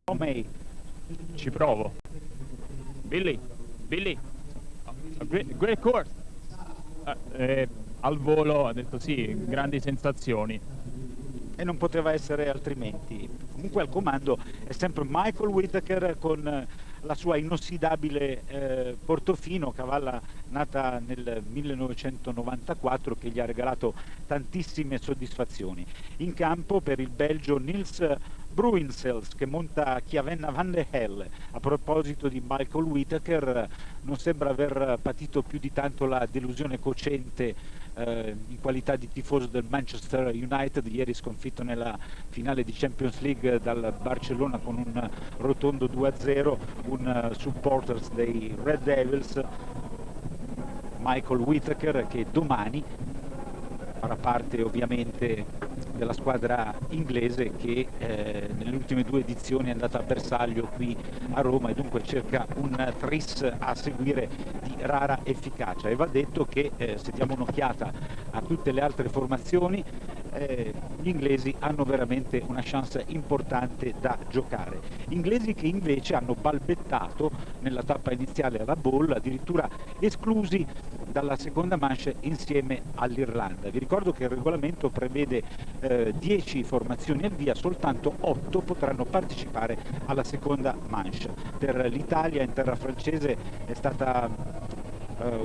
Tomei, ci provo. Billy, great course. Al volo ha detto sì, grandi sensazioni. E non poteva essere altrimenti. Comunque al comando è sempre Michael Whittaker con la sua inossidabile Portofino, cavalla nata nel 1994, che gli ha regalato tantissime soddisfazioni. In campo per il Belgio Niels Bruinsels, che monta Chiavenna Van de Helle. A proposito di Michael Whittaker, non sembra aver patito più di tanto la delusione cocente in qualità di tifoso del Manchester United, ieri sconfitto nella finale di Champions League dal Barcellona con un rotondo 2-0, un supporters dei Red Devils, Michael Whittaker, che domani farà parte ovviamente della squadra inglese che nelle ultime 2 edizioni è andata a bersaglio qui a Roma e dunque cerca un tris a seguire di rara efficacia. E va detto che se diamo un'occhiata a tutte le altre formazioni, gli inglesi hanno veramente una chance importante da giocare. Inglesi che invece hanno balbettato nella tappa iniziale alla Ball, addirittura esclusi dalla seconda manche insieme all'Irlanda. Vi ricordo che il regolamento prevede 10 formazioni al via, soltanto 8 potranno partecipare alla seconda manche. Per l'Italia in terra francese è stata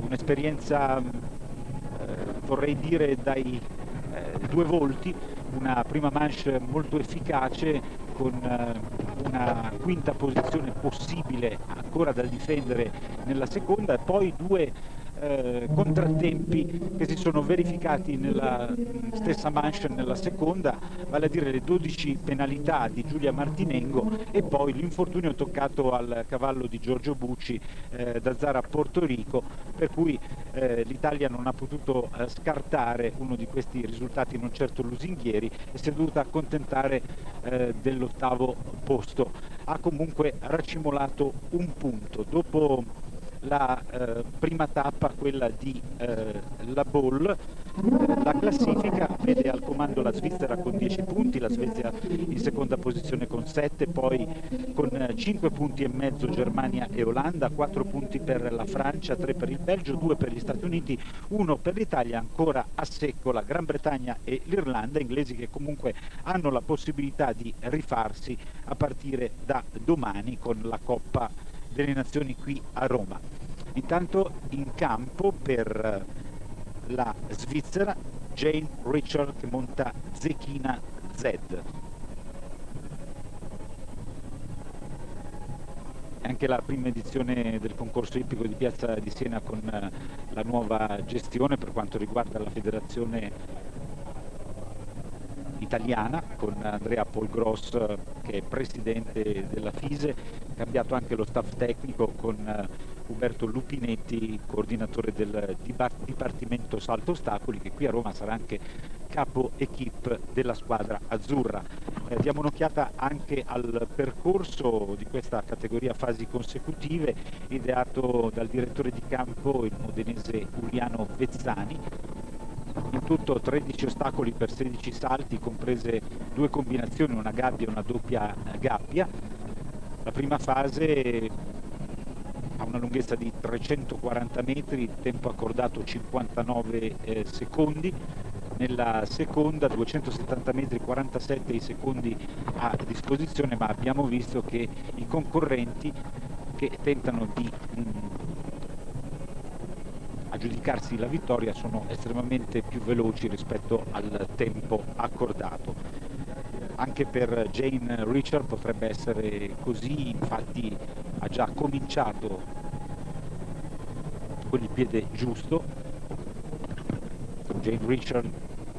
un'esperienza, vorrei dire, dai 2 volti, una prima manche molto efficace con una quinta posizione possibile ancora da difendere nella seconda, e poi 2 contrattempi che si sono verificati nella stessa manche nella seconda, vale a dire le 12 penalità di Giulia Martinengo e poi l'infortunio toccato al cavallo di Giorgio Bucci da Zara Porto Rico, per cui l'Italia non ha potuto scartare uno di questi risultati non certo lusinghieri e si è dovuta accontentare dell'8° posto. Ha comunque racimolato un punto. Dopo la prima tappa, quella di La Ball, la classifica vede al comando la Svizzera con 10 punti, la Svezia in seconda posizione con 7, poi con 5 punti e mezzo Germania e Olanda, 4 punti per la Francia, 3 per il Belgio, 2 per gli Stati Uniti, 1 per l'Italia, ancora a secco la Gran Bretagna e l'Irlanda, inglesi che comunque hanno la possibilità di rifarsi a partire da domani con la Coppa delle Nazioni qui a Roma. Intanto in campo per la Svizzera Jane Richard che monta Zechina Z. Anche la prima edizione del concorso ippico di Piazza di Siena con la nuova gestione per quanto riguarda la federazione italiana, con Andrea Polgros che è presidente della FISE, cambiato anche lo staff tecnico con Uberto Lupinetti, coordinatore del Dipartimento Salto Ostacoli, che qui a Roma sarà anche capo equipe della squadra azzurra. Diamo un'occhiata anche al percorso di questa categoria fasi consecutive, ideato dal direttore di campo, il modenese Giuliano Vezzani. In tutto 13 ostacoli per 16 salti, comprese 2 combinazioni, una gabbia e una doppia gabbia. La prima fase ha una lunghezza di 340 metri, tempo accordato 59 secondi. Nella seconda 270 metri, 47 i secondi a disposizione, ma abbiamo visto che i concorrenti che tentano di aggiudicarsi la vittoria sono estremamente più veloci rispetto al tempo accordato. Anche per Jane Richard potrebbe essere così, infatti ha già cominciato con il piede giusto. Jane Richard,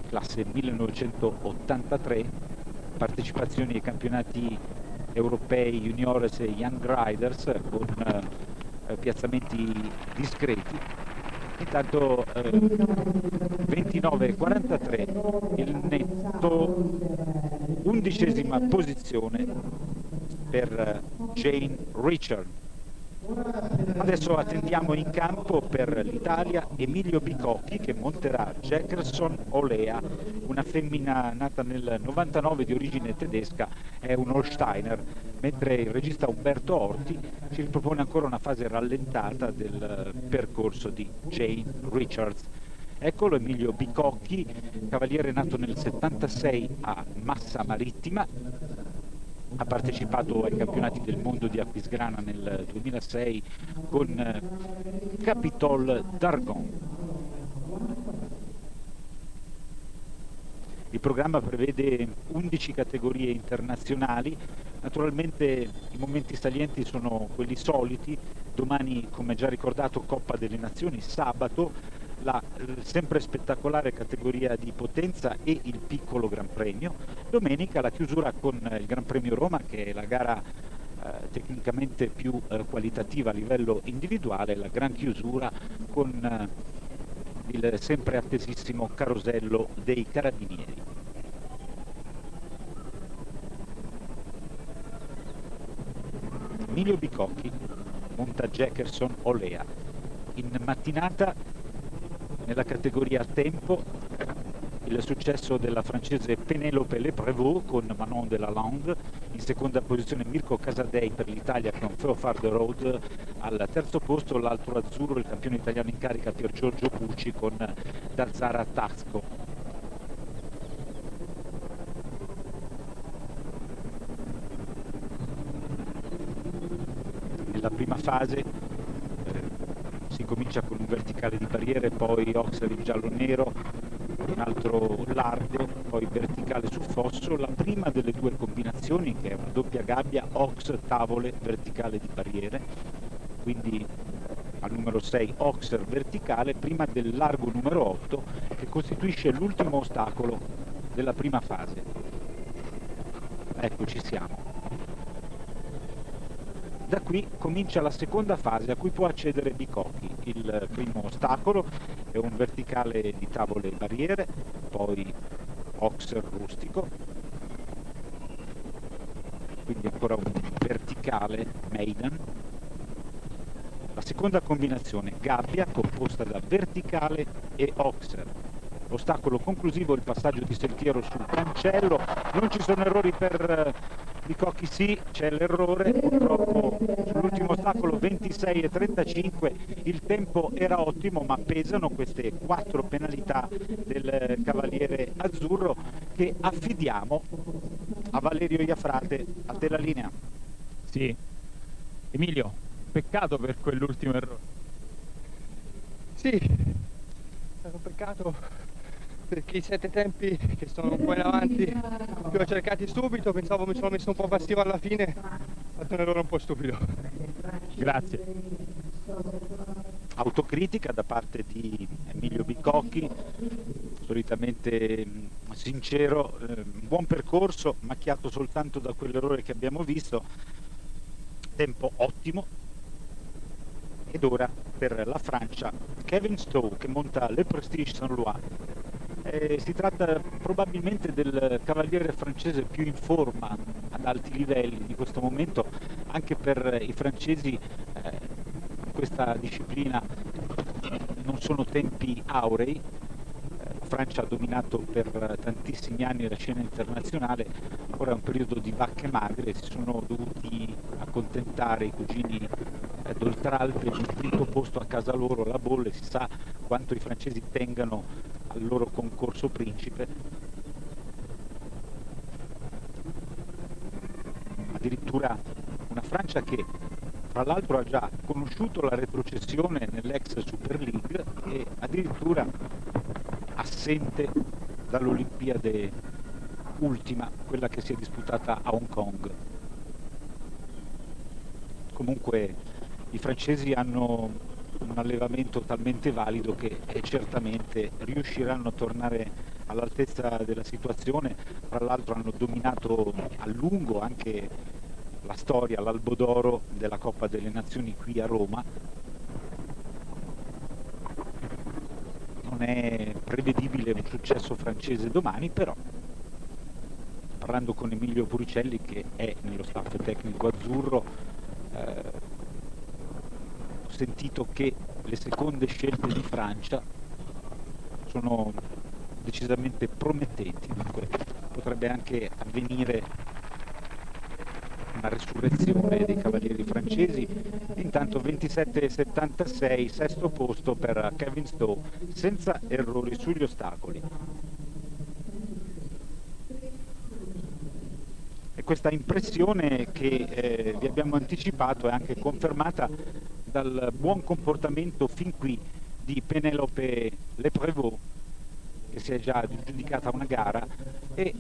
classe 1983, partecipazioni ai campionati europei Juniores e Young Riders con piazzamenti discreti. Intanto 29-43 il netto, 11ª posizione per Jane Richard. Adesso attendiamo in campo per l'Italia Emilio Bicocchi che monterà Jackerson Olea, una femmina nata nel 99 di origine tedesca, è un Holsteiner, mentre il regista Umberto Orti ci ripropone ancora una fase rallentata del percorso di Jane Richards. Eccolo Emilio Bicocchi, cavaliere nato nel 76 a Massa Marittima, ha partecipato ai campionati del mondo di Aquisgrana nel 2006 con Capitol d'Argon. Il programma prevede 11 categorie internazionali, naturalmente i momenti salienti sono quelli soliti, domani come già ricordato Coppa delle Nazioni, sabato la sempre spettacolare categoria di potenza e il piccolo Gran Premio, domenica la chiusura con il Gran Premio Roma che è la gara tecnicamente più qualitativa a livello individuale, la gran chiusura con il sempre attesissimo carosello dei carabinieri. Emilio Bicocchi monta Jackerson Olea. In mattinata nella categoria a tempo il successo della francese Pénélope Léprevaux con Manon de la Lande, in seconda posizione Mirko Casadei per l'Italia con Feofar de Road, al terzo posto l'altro azzurro, il campione italiano in carica Pier Giorgio Pucci con Dazzara Tasco. Nella prima fase si comincia con un verticale di barriere, poi Oxer in giallo-nero, un altro largo, poi verticale su fosso, la prima delle due combinazioni che è una doppia gabbia Ox tavole verticale di barriere, quindi al numero 6 Oxer verticale prima del largo numero 8 che costituisce l'ultimo ostacolo della prima fase. Ecco, ci siamo. Da qui comincia la seconda fase a cui può accedere Bicocchi. Il primo ostacolo è un verticale di tavole e barriere, poi Oxer rustico, quindi ancora un verticale Maiden. La seconda combinazione, gabbia composta da verticale e Oxer. Ostacolo conclusivo, il passaggio di sentiero sul cancello, non ci sono errori per Bicocchi, sì, c'è l'errore, purtroppo sull'ultimo ostacolo 26 e 35 il tempo era ottimo, ma pesano queste 4 penalità del cavaliere azzurro che affidiamo a Valerio Iafrate. A te la linea. Sì, Emilio, peccato per quell'ultimo errore. Sì, è un peccato perché i 7 tempi che sono un po' in avanti li ho cercati subito, pensavo mi sono messo un po' passivo alla fine, ho fatto un errore un po' stupido. Grazie. Autocritica da parte di Emilio Bicocchi, solitamente sincero, buon percorso, macchiato soltanto da quell'errore che abbiamo visto, tempo ottimo. Ed ora per la Francia Kevin Stowe che monta Le Prestige Saint-Lois. Si tratta probabilmente del cavaliere francese più in forma ad alti livelli di questo momento, anche per i francesi in questa disciplina non sono tempi aurei. La Francia ha dominato per tantissimi anni la scena internazionale, ora è un periodo di vacche magre, si sono dovuti accontentare i cugini d'Oltralpe di un quinto posto a casa loro, la bolle, si sa quanto i francesi tengano al loro concorso principe. Addirittura una Francia che tra l'altro ha già conosciuto la retrocessione nell'ex Super League e addirittura assente dall'Olimpiade ultima, quella che si è disputata a Hong Kong. Comunque i francesi hanno un allevamento talmente valido che certamente riusciranno a tornare all'altezza della situazione. Tra l'altro hanno dominato a lungo anche la storia, l'albo d'oro della Coppa delle Nazioni qui a Roma. Non è prevedibile un successo francese domani, però parlando con Emilio Puricelli che è nello staff tecnico azzurro, sentito che le seconde scelte di Francia sono decisamente promettenti, dunque potrebbe anche avvenire una risurrezione dei cavalieri francesi. Intanto 27,76, sesto posto per Kevin Stowe, senza errori sugli ostacoli. E questa impressione che vi abbiamo anticipato è anche confermata dal buon comportamento fin qui di Penelope Léprevaux, che si è già giudicata una gara e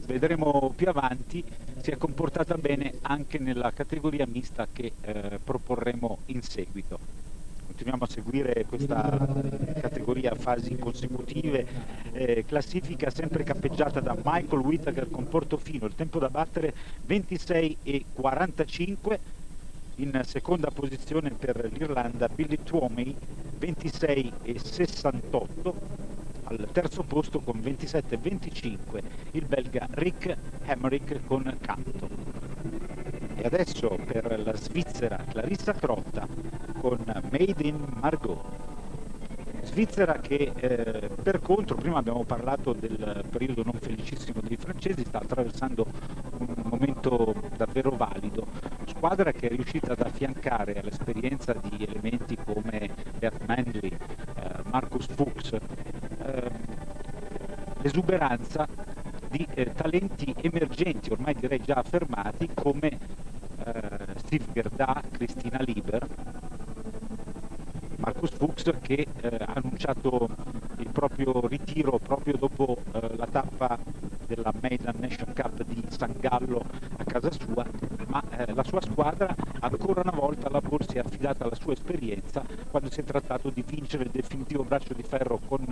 vedremo più avanti si è comportata bene anche nella categoria mista che proporremo in seguito. Continuiamo a seguire questa categoria a fasi consecutive, classifica sempre cappeggiata da Michael Whittaker con Portofino, il tempo da battere 26,45, in seconda posizione per l'Irlanda Billy Twomey 26,68, al terzo posto con 27,25 il belga Rick Hemmerich con Canto. E adesso per la Svizzera Clarissa Crotta con Made in Margot. Svizzera che per contro, prima abbiamo parlato del periodo non felicissimo dei francesi, sta attraversando un momento davvero valido, squadra che è riuscita ad affiancare all'esperienza di elementi come Bert Mandley, Marcus Fuchs, l'esuberanza di talenti emergenti, ormai direi già affermati, come Steve Gerda, Christina Lieber, Marcus Fuchs che ha annunciato il proprio ritiro proprio dopo la tappa della Maiden Nation Cup di San Gallo a casa sua, ma la sua squadra ancora una volta alla borsa è affidata alla sua esperienza quando si è trattato di vincere il definitivo braccio di ferro con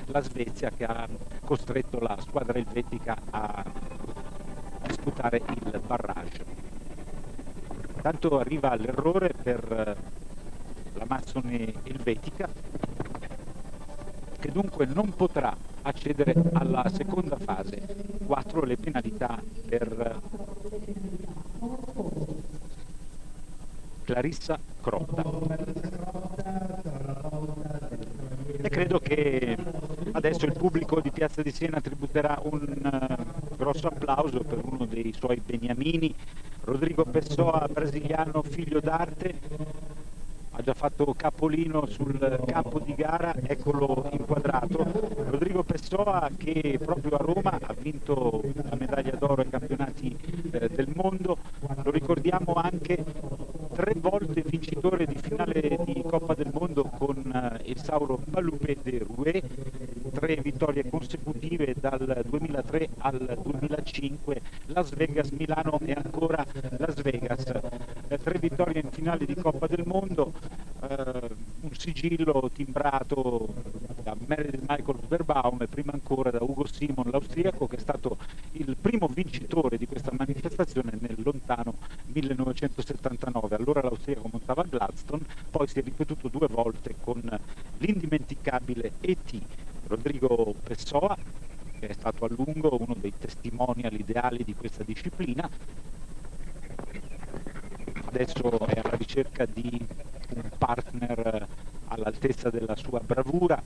la Svezia, che ha costretto la squadra elvetica a disputare il barrage. Tanto arriva l'errore per la Mazzone elvetica, che dunque non potrà accedere alla seconda fase. 4 le penalità per Clarissa Crotta. E credo che adesso il pubblico di Piazza di Siena tributerà un grosso applauso per uno dei suoi beniamini, Rodrigo Pessoa, brasiliano, figlio d'arte. Ha già fatto capolino sul campo di gara, eccolo inquadrato. Rodrigo Pessoa che proprio a Roma ha vinto la medaglia d'oro ai campionati del mondo, lo ricordiamo anche 3 volte vincitore di finale di Coppa del Mondo con il Sauro Palupé de Rouet, 3 vittorie consecutive dal 2003 al 2005, Las Vegas, Milano e ancora Las Vegas, 3 vittorie in finale di Coppa del Mondo, un sigillo timbrato da Meredith Michael Verbaum e prima ancora da Ugo Simon, l'austriaco, che è stato il primo vincitore di questa manifestazione nel lontano 1979. Allora l'austriaco montava Gladstone, poi si è ripetuto 2 volte con l'indimenticabile E.T. Rodrigo Pessoa, che è stato a lungo uno dei testimonial ideali di questa disciplina. Adesso è alla ricerca di un partner all'altezza della sua bravura,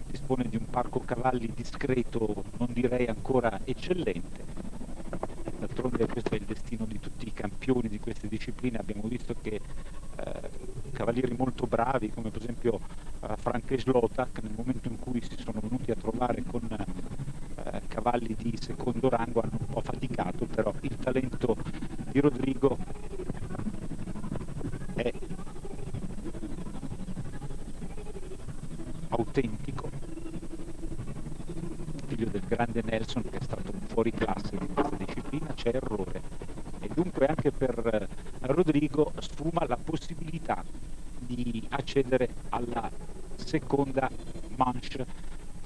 dispone di un parco cavalli discreto, non direi ancora eccellente. D'altronde questo è il destino di tutti i campioni di queste discipline. Abbiamo visto che cavalieri molto bravi, come per esempio Frank Slotak, nel momento in cui si sono venuti a trovare con cavalli di secondo rango, hanno un po' faticato, però il talento di Rodrigo è autentico, figlio del grande Nelson, che è stato un fuori classe di questa disciplina. C'è errore e dunque anche per Rodrigo sfuma la possibilità di accedere alla seconda manche,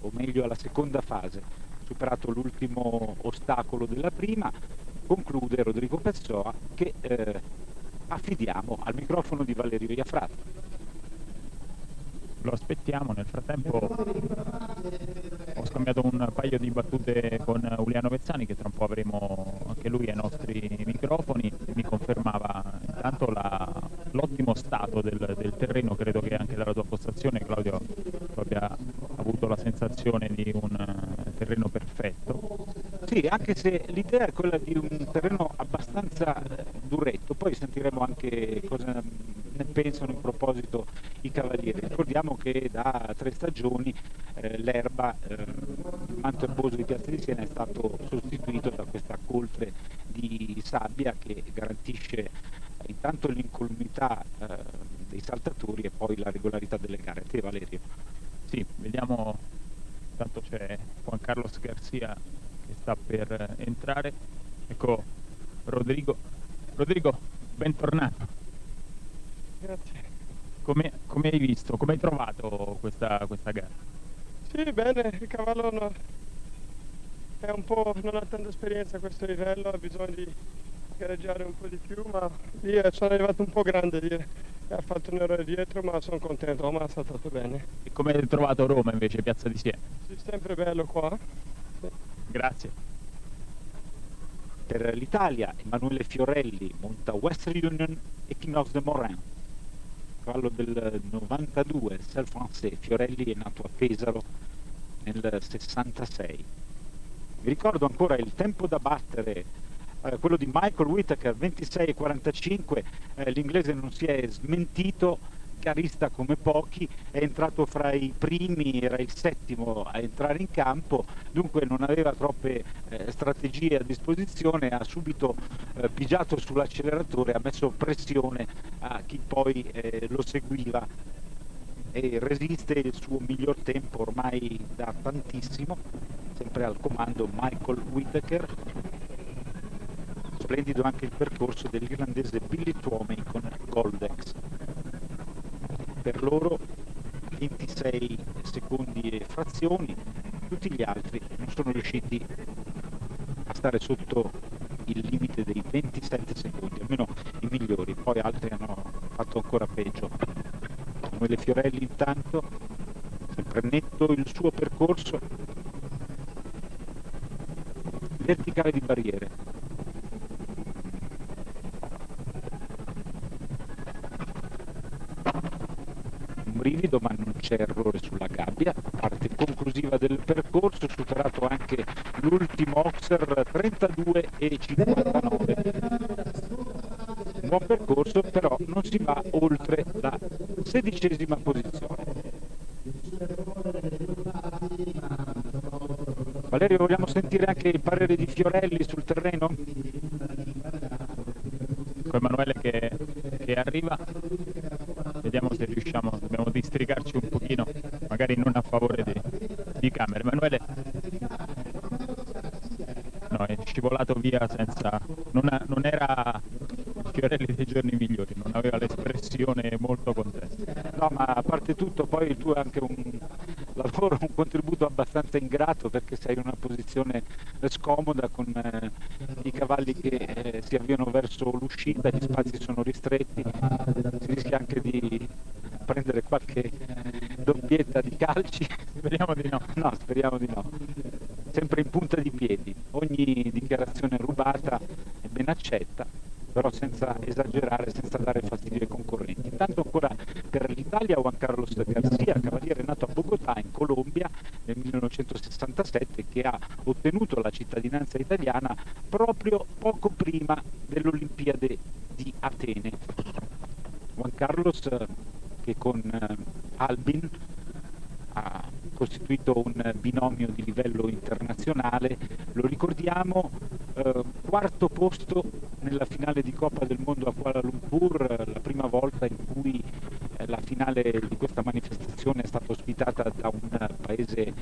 o meglio alla seconda fase. Superato l'ultimo ostacolo della prima, conclude Rodrigo Pessoa, che affidiamo al microfono di Valerio Iafrate. Lo aspettiamo. Nel frattempo ho scambiato un paio di battute con Uliano Vezzani, che tra un po' avremo anche lui ai nostri microfoni. Mi confermava intanto l'ottimo stato foto del terreno, credo che anche dalla tua postazione, Claudio, tu abbia avuto la sensazione di un terreno perfetto. Sì, anche se l'idea è quella di un terreno abbastanza duretto, poi sentiremo anche cosa ne pensano in proposito i cavalieri. Ricordiamo che da 3 stagioni l'erba, il manto erboso di Piazza di Siena è stato sostituito da questa coltre di sabbia che garantisce intanto l'incolumità dei saltatori e poi la regolarità delle gare. Te, Valerio? Sì, vediamo, intanto c'è Juan Carlos Garcia che sta per entrare. Ecco Rodrigo, bentornato. Grazie. Come hai visto, come hai trovato questa gara? Sì, bene, il cavallo è un po', non ha tanta esperienza a questo livello, ha bisogno di gareggiare un po' di più, ma io sono arrivato un po' grande, ha fatto un errore dietro, ma sono contento, Roma ha saltato bene. E come hai trovato Roma invece, Piazza di Siena? Sì, sempre bello qua. Sì. Grazie. Per l'Italia Emanuele Fiorelli monta Western Union Equinoxe de Morin, cavallo del 92, Celle Français. Fiorelli è nato a Pesaro nel 66. Vi ricordo ancora il tempo da battere, quello di Michael Whittaker, 26,45, l'inglese non si è smentito, carista come pochi, è entrato fra i primi, era il 7° a entrare in campo, dunque non aveva troppe strategie a disposizione, ha subito pigiato sull'acceleratore, ha messo pressione a chi poi lo seguiva e resiste il suo miglior tempo ormai da tantissimo, sempre al comando Michael Whittaker. Splendido anche il percorso dell'irlandese Billy Twomey con Goldex. Per loro 26 secondi e frazioni, tutti gli altri non sono riusciti a stare sotto il limite dei 27 secondi, almeno i migliori, poi altri hanno fatto ancora peggio. Emanuele Fiorelli intanto, sempre netto il suo percorso, verticale di barriere. Un brivido, ma non c'è errore sulla gabbia. Parte conclusiva del percorso, superato anche l'ultimo Oxer, 32,59. Un buon percorso, però non si va oltre la 16ª posizione. Valerio, vogliamo sentire anche il parere di Fiorelli sul terreno? Con Emanuele che arriva, vediamo se riusciamo, dobbiamo districarci un pochino, magari non a favore di camera. Emanuele no, è scivolato via senza, non era il Fiorelli dei giorni migliori, non aveva l'espressione molto contenta. No, ma a parte tutto poi il tuo è anche un lavoro, un contributo abbastanza ingrato, perché sei in una posizione scomoda con i cavalli che si avviano verso l'uscita, gli spazi sono ristretti, si rischia anche di prendere qualche doppietta di calci. Speriamo di no. No, speriamo di no. Sempre in punta di piedi, ogni dichiarazione rubata è ben accetta, però senza esagerare, senza dare fastidio ai concorrenti. Intanto ancora per l'Italia Juan Carlos Garcia, cavaliere nato a Bogotà in Colombia nel 1967, che ha ottenuto la cittadinanza italiana proprio poco prima dell'Olimpiade di Atene. Juan Carlos che con Albin ha costituito un binomio di livello internazionale, lo ricordiamo, 4° posto nella finale di Coppa del Mondo a Kuala Lumpur, la prima volta in cui la finale di questa manifestazione è stata ospitata da un paese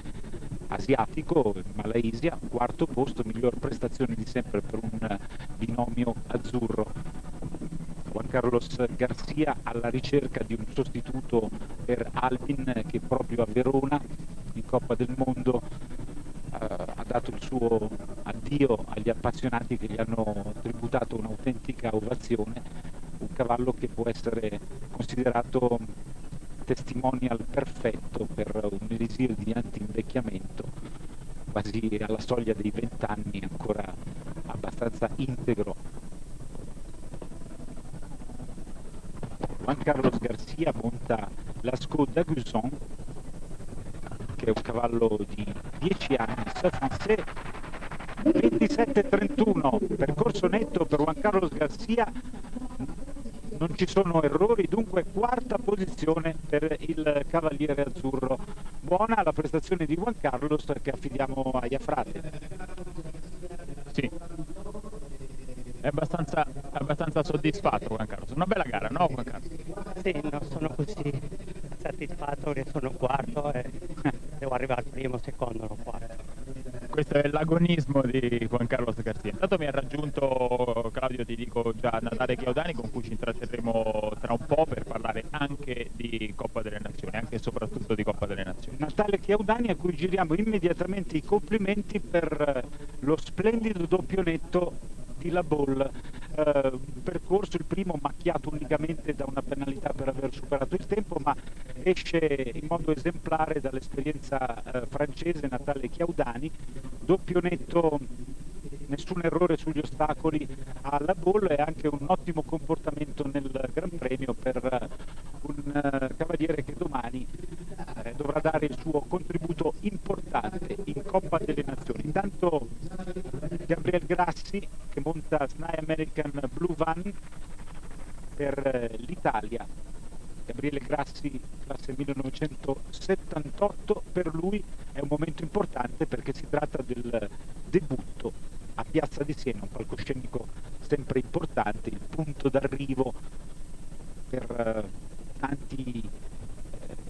asiatico, Malaysia, 4° posto, miglior prestazione di sempre per un binomio azzurro. Juan Carlos Garcia alla ricerca di un sostituto per Albin, che proprio a Verona in Coppa del Mondo ha dato il suo addio agli appassionati che gli hanno tributato un'autentica ovazione, un cavallo che può essere considerato testimonial perfetto per un elisir di anti-invecchiamento, quasi alla soglia dei 20 anni, ancora abbastanza integro. Juan Carlos Garcia monta l'Ascot d'Aguson, che è un cavallo di 10 anni, Saint-Français, 27-31, percorso netto per Juan Carlos Garcia, non ci sono errori, dunque quarta posizione per il cavaliere azzurro. Buona la prestazione di Juan Carlos, che affidiamo a Iafrate. Sì, è abbastanza soddisfatto Juan Carlos. Una bella gara, no Juan Carlos? Sì, non sono così soddisfatto che sono quarto e devo arrivare al primo, secondo, non quarto. Questo è l'agonismo di Juan Carlos Garcia. Intanto mi ha raggiunto, Claudio, ti dico già, Natale Chiodani, con cui ci intratterremo tra un po' per parlare anche di Coppa delle Nazioni, anche e soprattutto di Coppa delle Nazioni. Natale Chiodani, a cui giriamo immediatamente i complimenti per lo splendido doppio netto di La Ball, un percorso, il primo macchiato unicamente da una penalità per aver superato il tempo, ma esce in modo esemplare dall'esperienza francese Natale Chiodani, doppio netto, nessun errore sugli ostacoli alla Ball e anche un ottimo comportamento nel Gran Premio per un cavaliere che domani dovrà dare il suo contributo importante in Coppa delle Nazioni. Intanto Gabriel Grassi, che monta Snai American Blue Van per l'Italia. Gabriele Grassi, classe 1978, per lui è un momento importante perché si tratta del debutto a Piazza di Siena, un palcoscenico sempre importante, il punto d'arrivo per tanti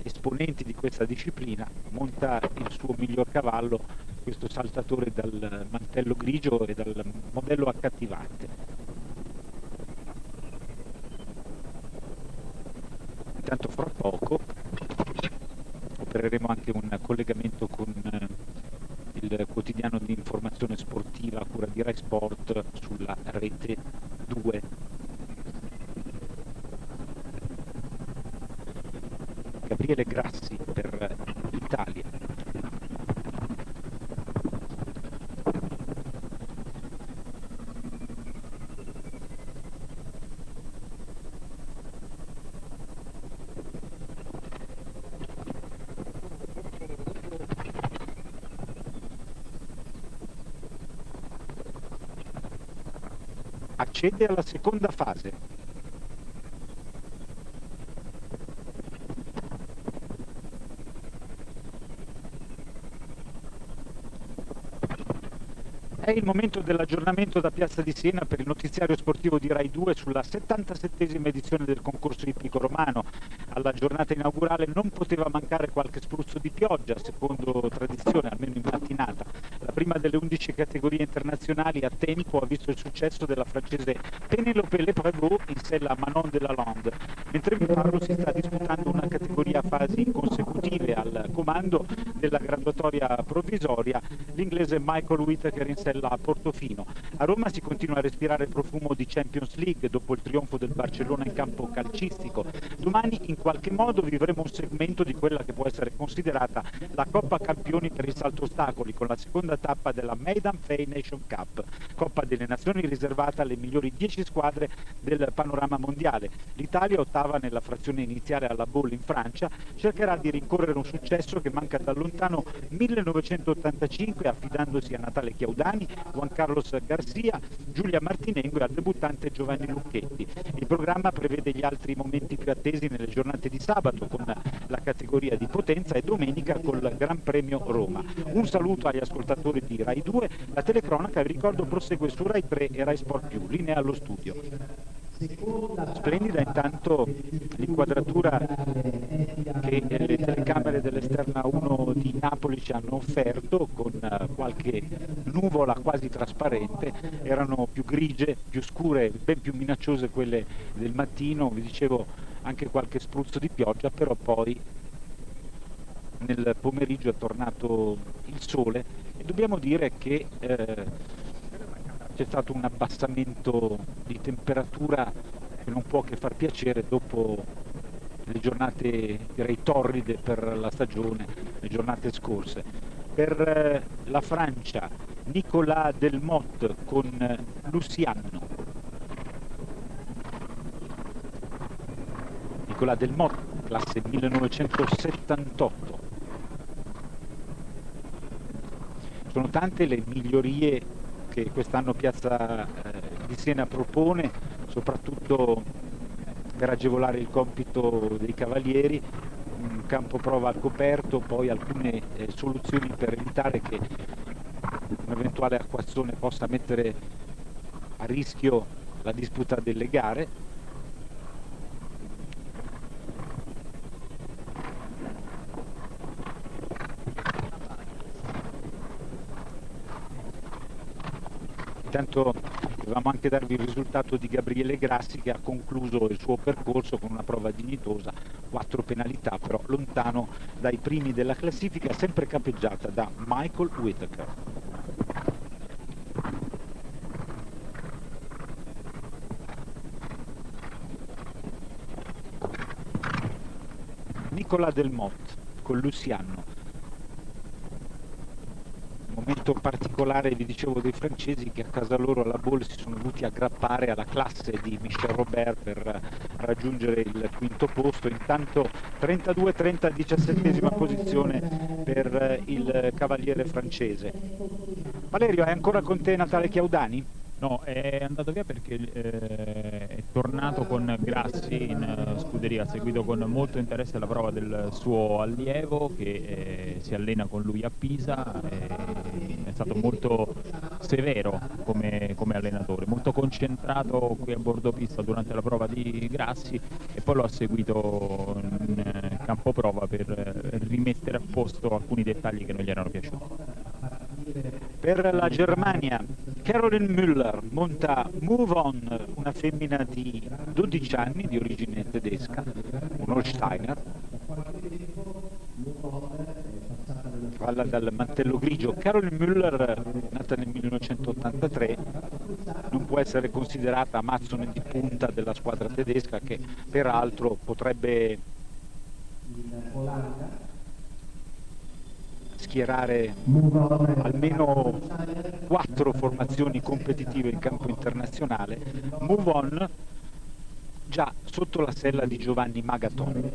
esponenti di questa disciplina. Monta il suo miglior cavallo, questo saltatore dal mantello grigio e dal modello accattivante. Intanto fra poco opereremo anche un collegamento con il quotidiano di informazione sportiva a cura di Rai Sport sulla rete 2. Gabriele Grassi per l'Italia. Accede alla seconda fase. È il momento dell'aggiornamento da Piazza di Siena per il notiziario sportivo di Rai 2 sulla 77esima edizione del concorso ippico romano. Alla giornata inaugurale non poteva mancare qualche spruzzo di pioggia, secondo tradizione, almeno in mattinata. La prima delle 11 categorie internazionali a tempo ha visto il successo della francese Pénélope Léprevaux in sella a Manon de la Lande. Mentre vi parlo si sta disputando una categoria a fasi consecutive. Al comando della graduatoria provvisoria l'inglese Michael Whittaker in sella a Portofino. A Roma si continua a respirare il profumo di Champions League dopo il trionfo del Barcellona in campo calcistico. Domani in qualche modo vivremo un segmento di quella che può essere considerata la Coppa Campioni per il salto ostacoli, con la seconda tappa della Maidan Fay Nation Cup, Coppa delle Nazioni riservata alle migliori 10 squadre del panorama mondiale. L'Italia, ottava nella frazione iniziale alla Ball in Francia, cercherà di rincorrere un successo che manca dal lontano 1985, affidandosi a Natale Chiodani, Juan Carlos Garcia, Giulia Martinengo e al debuttante Giovanni Lucchetti. Il programma prevede gli altri momenti più attesi nelle giornate di sabato con la categoria di potenza e domenica col Gran Premio Roma. Un saluto agli ascoltatori di Rai 2, la telecronaca, vi ricordo, prosegue su Rai 3 e Rai Sport Più. Linea allo studio. Splendida intanto l'inquadratura che le telecamere dell'esterna 1 di Napoli ci hanno offerto, con qualche nuvola quasi trasparente. Erano più grigie, più scure, ben più minacciose quelle del mattino, vi dicevo anche qualche spruzzo di pioggia, però poi nel pomeriggio è tornato il sole e dobbiamo dire che c'è stato un abbassamento di temperatura che non può che far piacere dopo le giornate, direi, torride per la stagione, le giornate scorse. Per la Francia, Nicolas Delmotte con Luciano. Nicolas Delmotte, classe 1978. Sono tante le migliorie che quest'anno Piazza di Siena propone, soprattutto per agevolare il compito dei cavalieri, un campo prova al coperto, poi alcune soluzioni per evitare che un'eventuale acquazzone possa mettere a rischio la disputa delle gare. Intanto dovevamo anche darvi il risultato di Gabriele Grassi, che ha concluso il suo percorso con una prova dignitosa, 4 penalità, però lontano dai primi della classifica, sempre capeggiata da Michael Whittaker. Nicolas Delmotte con Luciano. Momento particolare, vi dicevo, dei francesi che a casa loro alla Bolle si sono dovuti aggrappare alla classe di Michel Robert per raggiungere il quinto posto. Intanto 32-30, 17ª posizione per il cavaliere francese. Valerio, è ancora con te Natale Chiaudani? No, è andato via perché è tornato con Grassi in scuderia, ha seguito con molto interesse la prova del suo allievo che si allena con lui a Pisa, è stato molto severo come allenatore, molto concentrato qui a bordo pista durante la prova di Grassi e poi lo ha seguito in campo prova per rimettere a posto alcuni dettagli che non gli erano piaciuti. Per la Germania, Caroline Müller monta Move On, una femmina di 12 anni di origine tedesca, un Holsteiner. Cavalla dal mantello grigio. Caroline Müller, nata nel 1983, non può essere considerata amazzone di punta della squadra tedesca, che peraltro potrebbe schierare almeno 4 formazioni competitive in campo internazionale. Move On già sotto la sella di Giovanni Magaton.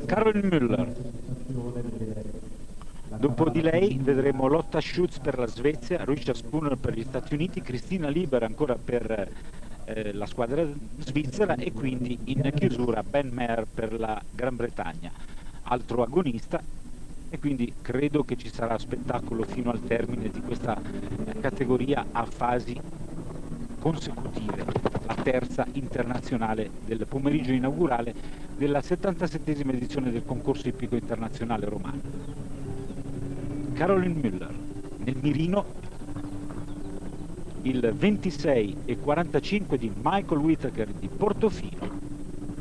Caroline Müller. Dopo di lei vedremo Lotta Schutz per la Svezia, Richard Spooner per gli Stati Uniti, Cristina Lieber ancora per la squadra svizzera e quindi in chiusura Ben Maher per la Gran Bretagna, altro agonista. E quindi credo che ci sarà spettacolo fino al termine di questa categoria a fasi consecutive, la terza internazionale del pomeriggio inaugurale della 77esima edizione del concorso ippico internazionale romano. Caroline Müller, nel mirino il 26:45 di Michael Whittaker di Portofino,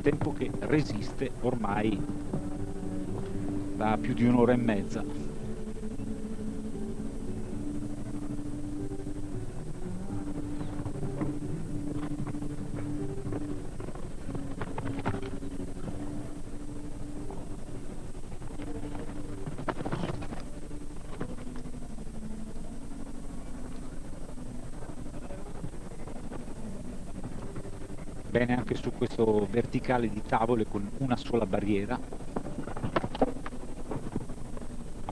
tempo che resiste ormai da più di un'ora e mezza. Bene anche su questo verticale di tavole con una sola barriera.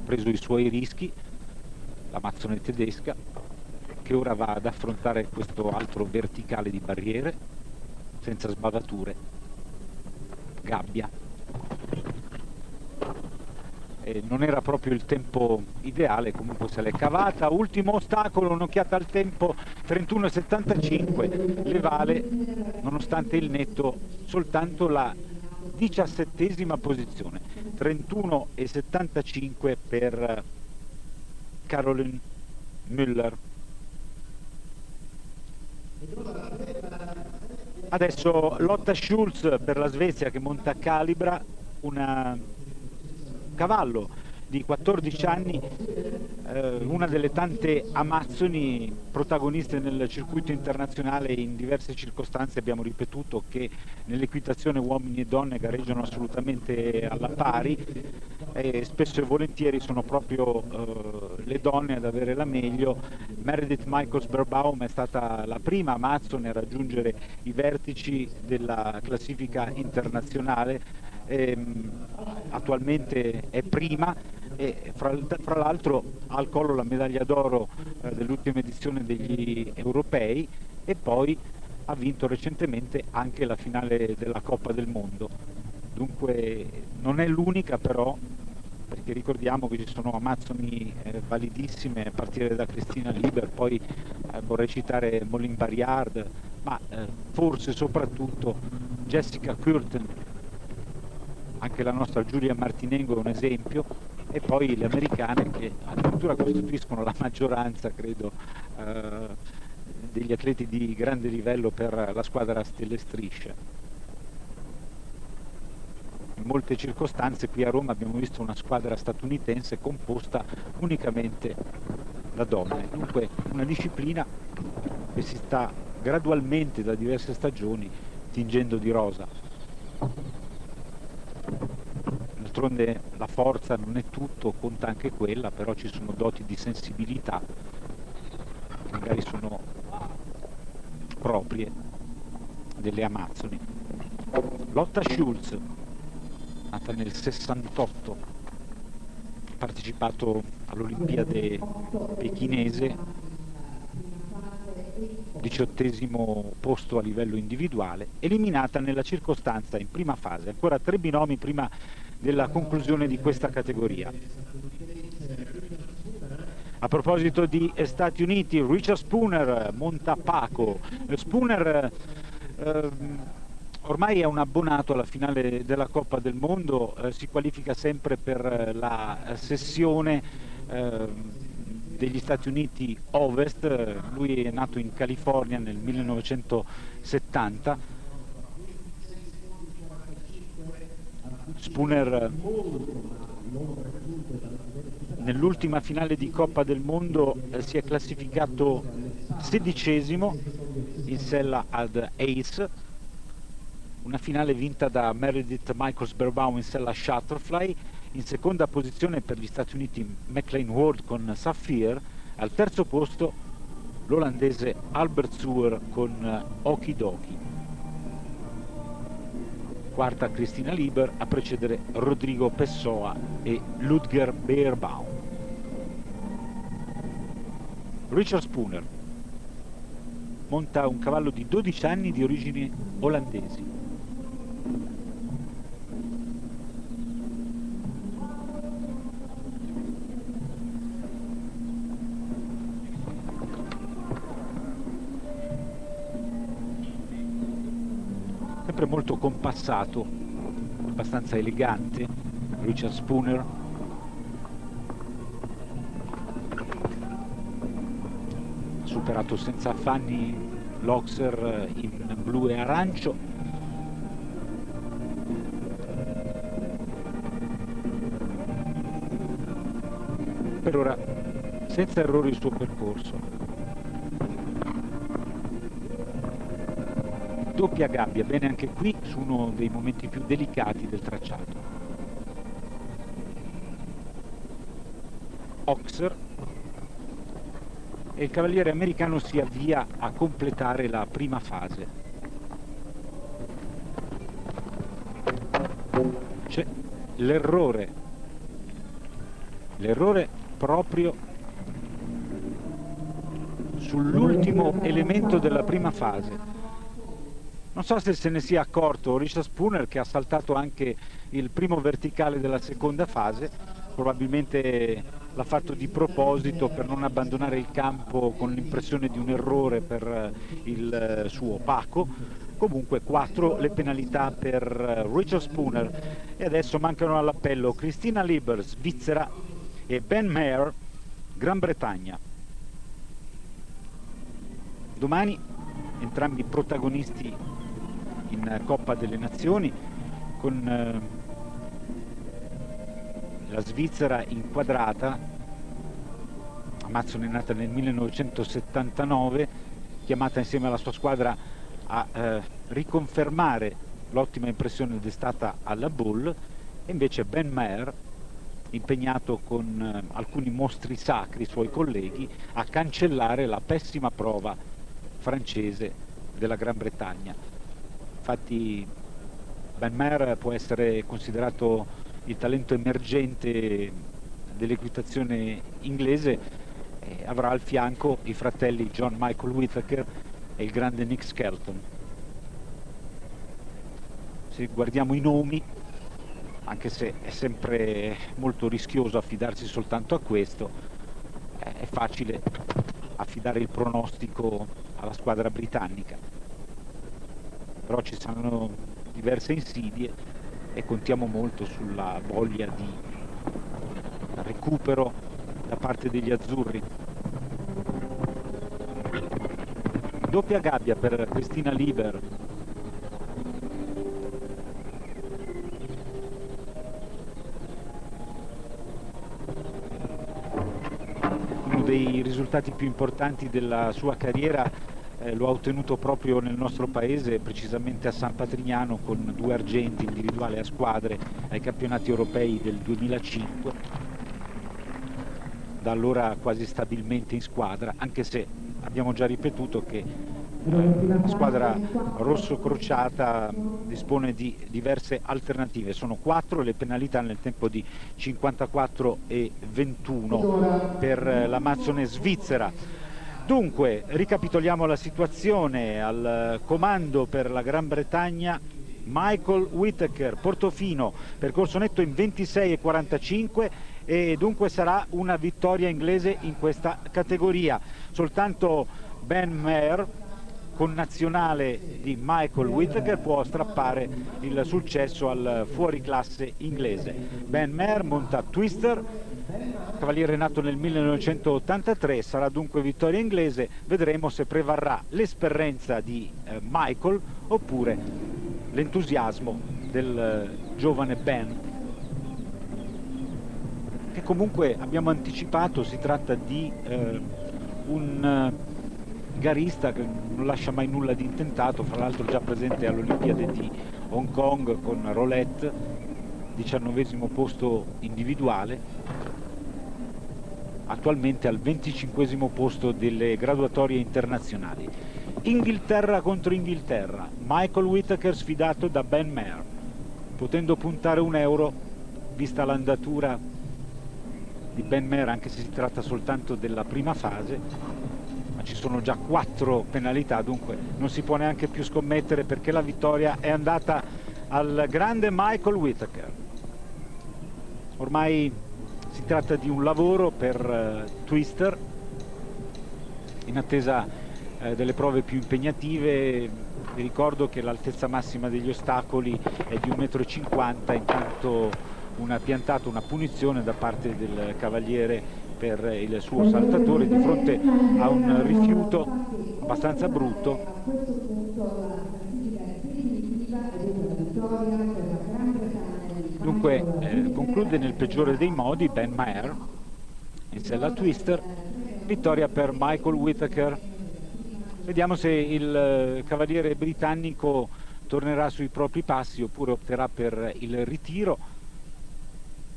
Preso i suoi rischi l'amazzone tedesca, che ora va ad affrontare questo altro verticale di barriere senza sbavature, gabbia, e non era proprio il tempo ideale, comunque se l'è cavata. Ultimo ostacolo, un'occhiata al tempo, 31:75, le vale nonostante il netto soltanto la 17ª posizione, 31:75 per Caroline Müller. Adesso Lotta Schulz per la Svezia, che monta a Calibra, un cavallo di 14 anni una delle tante amazzoni protagoniste nel circuito internazionale. In diverse circostanze abbiamo ripetuto che nell'equitazione uomini e donne gareggiano assolutamente alla pari, e spesso e volentieri sono proprio le donne ad avere la meglio. Meredith Michaels-Berbaum è stata la prima amazzone a raggiungere i vertici della classifica internazionale, attualmente è prima, e fra l'altro ha al collo la medaglia d'oro dell'ultima edizione degli europei, e poi ha vinto recentemente anche la finale della Coppa del Mondo. Dunque non è l'unica, però, perché ricordiamo che ci sono amazzoni validissime a partire da Christina Lieber, poi vorrei citare Molin Barriard, ma forse soprattutto Jessica Curtin, anche la nostra Giulia Martinengo è un esempio, e poi le americane, che addirittura costituiscono la maggioranza, credo, degli atleti di grande livello per la squadra Stelle Striscia. In molte circostanze qui a Roma abbiamo visto una squadra statunitense composta unicamente da donne, dunque una disciplina che si sta gradualmente da diverse stagioni tingendo di rosa. D'altronde la forza non è tutto, conta anche quella, però ci sono doti di sensibilità che magari sono proprie delle amazzoni. Lotta Schulz, nata nel 68, ha partecipato all'Olimpiade pechinese, 18° posto a livello individuale, eliminata nella circostanza in prima fase. Ancora 3 binomi prima della conclusione di questa categoria. A proposito di Stati Uniti, Richard Spooner monta Paco. Spooner ormai è un abbonato alla finale della Coppa del Mondo, si qualifica sempre per la sessione degli Stati Uniti Ovest. Lui è nato in California nel 1970. Spooner nell'ultima finale di Coppa del Mondo si è classificato 16° in sella ad Ace, una finale vinta da Meredith Michaels-Berbaum in sella Shutterfly. In seconda posizione per gli Stati Uniti McLean Ward con Sapphire, al terzo posto l'olandese Albert Suer con Okidoki. Quarta Christina Lieber, a precedere Rodrigo Pessoa e Ludger Beerbaum. Richard Spooner monta un cavallo di 12 anni di origini olandesi. Sempre molto compassato, abbastanza elegante, Richard Spooner. Superato senza affanni l'Oxer in blu e arancio. Per ora senza errori il suo percorso. Doppia gabbia, bene anche qui su uno dei momenti più delicati del tracciato. Oxer, e il cavaliere americano si avvia a completare la prima fase. C'è l'errore proprio sull'ultimo elemento della prima fase. Non so se se ne sia accorto Richard Spooner, che ha saltato anche il primo verticale della seconda fase. Probabilmente l'ha fatto di proposito per non abbandonare il campo con l'impressione di un errore per il suo Paco. Comunque 4 le penalità per Richard Spooner, e adesso mancano all'appello Christina Lieber, Svizzera, e Ben Maher, Gran Bretagna. Domani entrambi protagonisti in Coppa delle Nazioni, con la Svizzera inquadrata Amazzone è nata nel 1979, chiamata insieme alla sua squadra a riconfermare l'ottima impressione destata alla Bull, e invece Ben Maher, impegnato con alcuni mostri sacri suoi colleghi a cancellare la pessima prova francese della Gran Bretagna. Infatti Ben Maher può essere considerato il talento emergente dell'equitazione inglese, e avrà al fianco i fratelli John Michael Whittaker e il grande Nick Skelton. Se guardiamo i nomi, anche se è sempre molto rischioso affidarsi soltanto a questo, è facile affidare il pronostico alla squadra britannica, però ci saranno diverse insidie e contiamo molto sulla voglia di recupero da parte degli azzurri. Doppia gabbia per Cristina Lieber. Uno dei risultati più importanti della sua carriera lo ha ottenuto proprio nel nostro paese, precisamente a San Patrignano, con 2 argenti individuali a squadre ai campionati europei del 2005, da allora quasi stabilmente in squadra, anche se abbiamo già ripetuto che la squadra rosso-crociata dispone di diverse alternative. Sono 4 le penalità nel tempo di 54 e 21 per l'Amazzone svizzera. Dunque, ricapitoliamo la situazione. Al comando per la Gran Bretagna Michael Whittaker, Portofino, percorso netto in 26,45, e dunque sarà una vittoria inglese in questa categoria. Soltanto Ben Maher, connazionale di Michael Whittaker, può strappare il successo al fuoriclasse inglese. Ben Maher monta Twister, cavaliere nato nel 1983, sarà dunque vittoria inglese. Vedremo se prevarrà l'esperienza di Michael oppure l'entusiasmo del giovane Ben, che comunque abbiamo anticipato si tratta di un garista che non lascia mai nulla di intentato, fra l'altro già presente alle Olimpiadi di Hong Kong con Rolette, 19° posto individuale, attualmente al 25° posto delle graduatorie internazionali. Inghilterra contro Inghilterra, Michael Whittaker sfidato da Ben Maher, potendo puntare €1 vista l'andatura di Ben Maher, anche se si tratta soltanto della prima fase, ma ci sono già 4 penalità, dunque non si può neanche più scommettere, perché la vittoria è andata al grande Michael Whittaker. Ormai si tratta di un lavoro per Twister, in attesa delle prove più impegnative. Vi ricordo che l'altezza massima degli ostacoli è di 1,50 m, intanto una piantata, una punizione da parte del cavaliere per il suo saltatore di fronte a un rifiuto abbastanza brutto. Dunque conclude nel peggiore dei modi Ben Maher in sella Twister, vittoria per Michael Whittaker. Vediamo se il cavaliere britannico tornerà sui propri passi oppure opterà per il ritiro.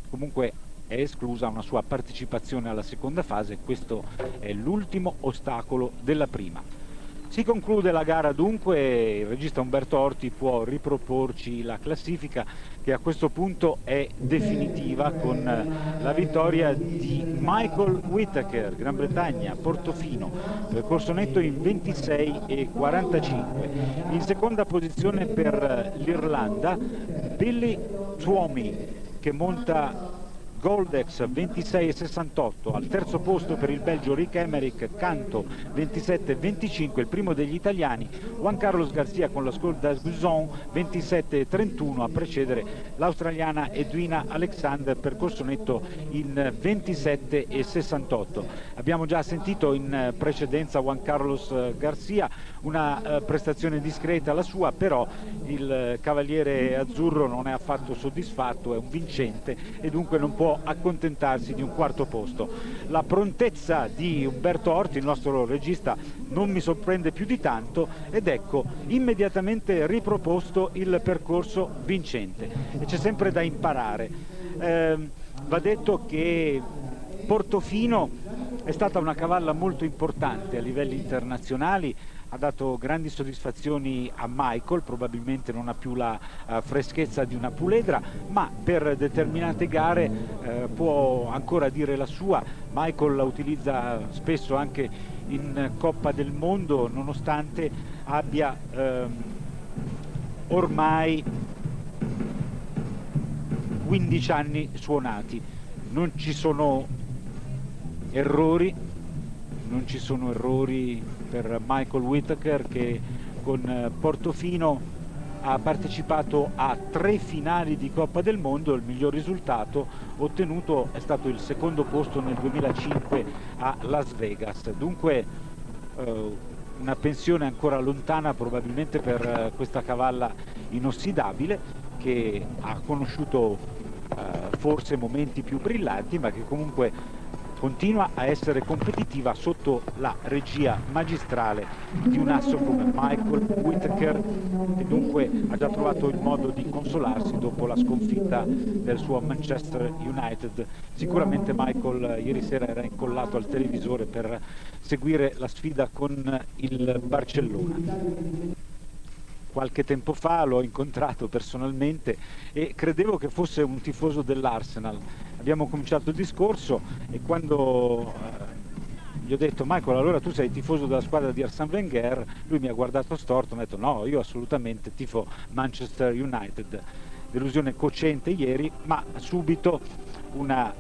Comunque è esclusa una sua partecipazione alla seconda fase, questo è l'ultimo ostacolo della prima. Si conclude la gara dunque, il regista Umberto Orti può riproporci la classifica, che a questo punto è definitiva, con la vittoria di Michael Whittaker, Gran Bretagna, Portofino, percorso netto in 26,45. In seconda posizione per l'Irlanda Billy Twomey, che monta Goldex 26,68. Al terzo posto per il Belgio Rick Emmerich, Canto 27,25. Il primo degli italiani Juan Carlos Garcia con la School d'Aiguillon 27,31 a precedere l'australiana Edwina Alexander, percorso netto in 27,68. Abbiamo già sentito in precedenza Juan Carlos Garcia, una prestazione discreta la sua, però il cavaliere azzurro non è affatto soddisfatto, è un vincente e dunque non può può accontentarsi di un quarto posto. La prontezza di Umberto Orti, il nostro regista, non mi sorprende più di tanto, ed ecco immediatamente riproposto il percorso vincente, e c'è sempre da imparare. Va detto che Portofino è stata una cavalla molto importante a livelli internazionali, ha dato grandi soddisfazioni a Michael, probabilmente non ha più la freschezza di una puledra, ma per determinate gare può ancora dire la sua. Michael la utilizza spesso anche in Coppa del Mondo, nonostante abbia ormai 15 anni suonati. Non ci sono errori per Michael Whittaker, che con Portofino ha partecipato a 3 finali di Coppa del Mondo. Il miglior risultato ottenuto è stato il secondo posto nel 2005 a Las Vegas. Dunque una pensione ancora lontana probabilmente per questa cavalla inossidabile, che ha conosciuto forse momenti più brillanti, ma che comunque continua a essere competitiva sotto la regia magistrale di un asso come Michael Whittaker, e dunque ha già trovato il modo di consolarsi dopo la sconfitta del suo Manchester United. Sicuramente Michael ieri sera era incollato al televisore per seguire la sfida con il Barcellona. Qualche tempo fa l'ho incontrato personalmente e credevo che fosse un tifoso dell'Arsenal. Abbiamo cominciato il discorso e quando gli ho detto: Michael, allora tu sei tifoso della squadra di Arsène Wenger, lui mi ha guardato storto e mi ha detto: no, io assolutamente tifo Manchester United. Delusione cocente ieri, ma subito una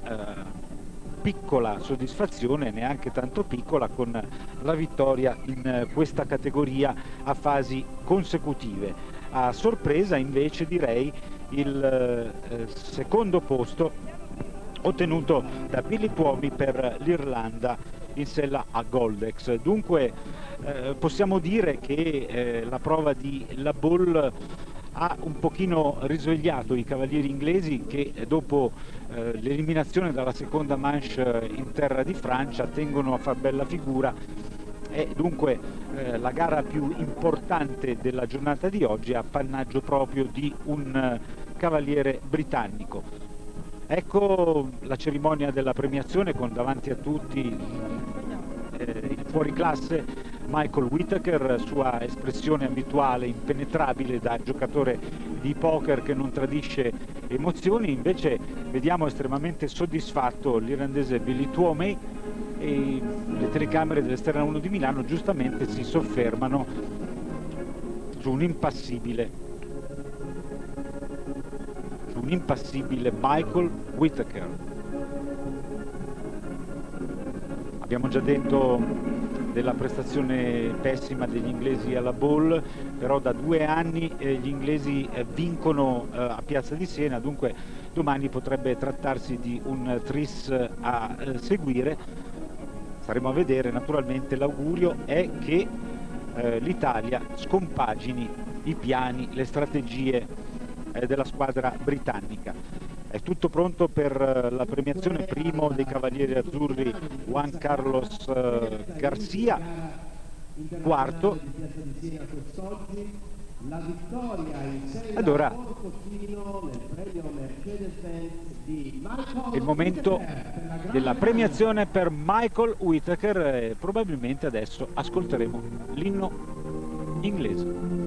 piccola soddisfazione, neanche tanto piccola, con la vittoria in questa categoria a fasi consecutive. A sorpresa invece direi il secondo posto ottenuto da Billy Tuomi per l'Irlanda in sella a Goldex. Dunque possiamo dire che la prova di La Baule ha un pochino risvegliato i cavalieri inglesi, che dopo l'eliminazione dalla seconda manche in terra di Francia tengono a far bella figura, e dunque la gara più importante della giornata di oggi è appannaggio proprio di un cavaliere britannico. Ecco la cerimonia della premiazione con davanti a tutti il fuoriclasse Michael Whittaker, sua espressione abituale impenetrabile da giocatore di poker che non tradisce emozioni. Invece vediamo estremamente soddisfatto l'irlandese Billy Tuomi, e le telecamere dell'Esterna 1 di Milano giustamente si soffermano su un impassibile Michael Whittaker. Abbiamo già detto della prestazione pessima degli inglesi alla Baule, però da 2 anni gli inglesi vincono a Piazza di Siena, dunque domani potrebbe trattarsi di un tris a seguire. Staremo a vedere. Naturalmente l'augurio è che l'Italia scompagini i piani, le strategie della squadra britannica. È tutto pronto per la premiazione. Primo dei cavalieri azzurri Juan Carlos Garcia, quarto. Ed ora è il momento della premiazione per Michael Whittaker e probabilmente adesso ascolteremo l'inno inglese.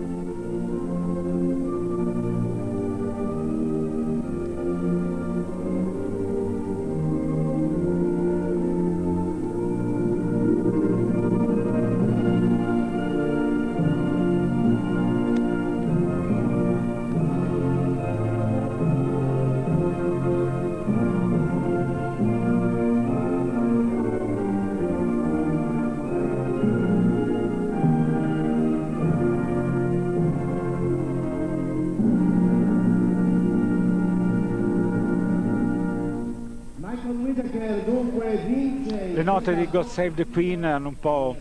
Le note di God Save the Queen hanno un po'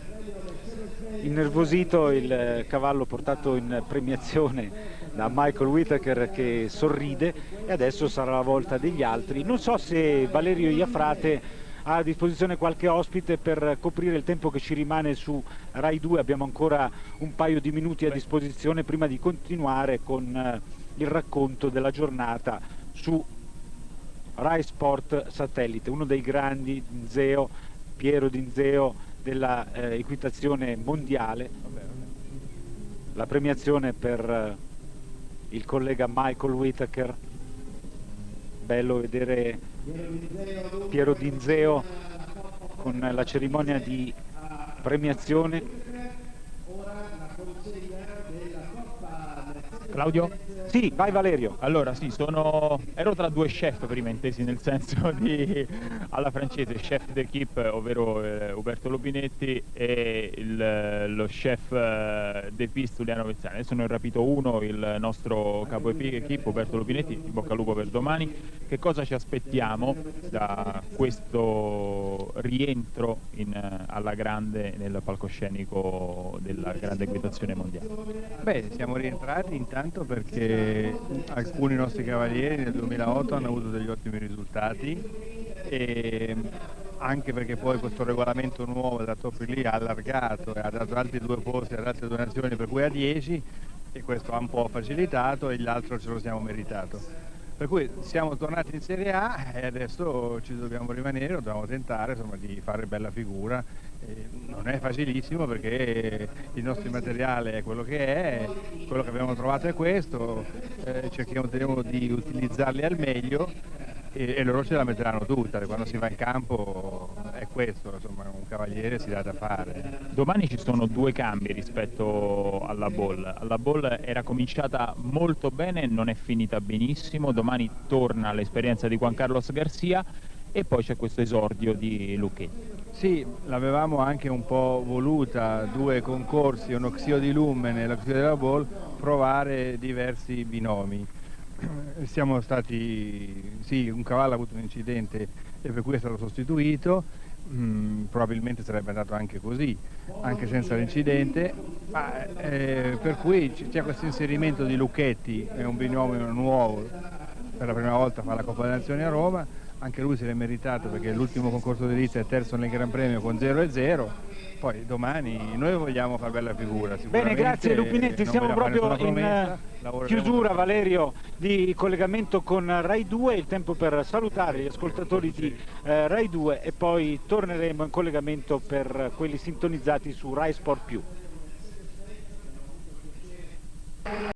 innervosito il cavallo portato in premiazione da Michael Whittaker, che sorride, e adesso sarà la volta degli altri. Non so se Valerio Iafrate ha a disposizione qualche ospite per coprire il tempo che ci rimane su Rai 2. Abbiamo ancora un paio di minuti a disposizione prima di continuare con il racconto della giornata su Rai Sport Satellite. Uno dei grandi, Dinzeo, Piero Dinzeo, della equitazione mondiale. La premiazione per il collega Michael Whittaker. Bello vedere Piero Dinzeo con la cerimonia di premiazione. Claudio? Sì, vai Valerio. Allora sì, ero tra due chef prima, intesi nel senso di alla francese, chef d'équipe, ovvero Uberto Lobinetti, e lo chef de piste Giuliano Vezzani. Adesso ne ho rapito uno, il nostro capo equipe Uberto Lobinetti. In bocca al lupo per domani. Che cosa ci aspettiamo da questo rientro alla grande nel palcoscenico della grande equitazione mondiale? Beh, siamo rientrati intanto perché alcuni nostri cavalieri nel 2008 hanno avuto degli ottimi risultati, e anche perché poi questo regolamento nuovo della Top Lì ha allargato e ha dato altri 2 posti ad altre 2 nazioni, per cui a 10, e questo ha un po' facilitato, e l'altro ce lo siamo meritato. Per cui siamo tornati in Serie A e adesso ci dobbiamo rimanere, dobbiamo tentare, insomma, di fare bella figura. Non è facilissimo perché il nostro materiale è quello che è, quello che abbiamo trovato è questo, cerchiamo di utilizzarli al meglio, e loro ce la metteranno tutta. Quando si va in campo è questo, insomma, un cavaliere si dà da fare. Domani ci sono 2 cambi rispetto alla Ball. Alla Ball era cominciata molto bene, non è finita benissimo. Domani torna l'esperienza di Juan Carlos Garcia e poi c'è questo esordio di Lucchetti. Sì, l'avevamo anche un po' voluta, 2 concorsi, uno Xio di Lumen e l'Xio della Ball, provare diversi binomi. Siamo stati, sì, un cavallo ha avuto un incidente e per cui è stato sostituito, probabilmente sarebbe andato anche così, anche senza l'incidente, per cui c'è questo inserimento di Lucchetti, è un binomio nuovo, per la prima volta fa la Coppa delle Nazioni a Roma, anche lui se l'è meritato perché l'ultimo concorso di lista è terzo nel Gran Premio con 0-0. Poi domani noi vogliamo fare bella figura. Bene, grazie Lupinetti, siamo proprio in chiusura, Valerio, di collegamento con Rai 2, il tempo per salutare gli ascoltatori di Rai 2 e poi torneremo in collegamento per quelli sintonizzati su Rai Sport+.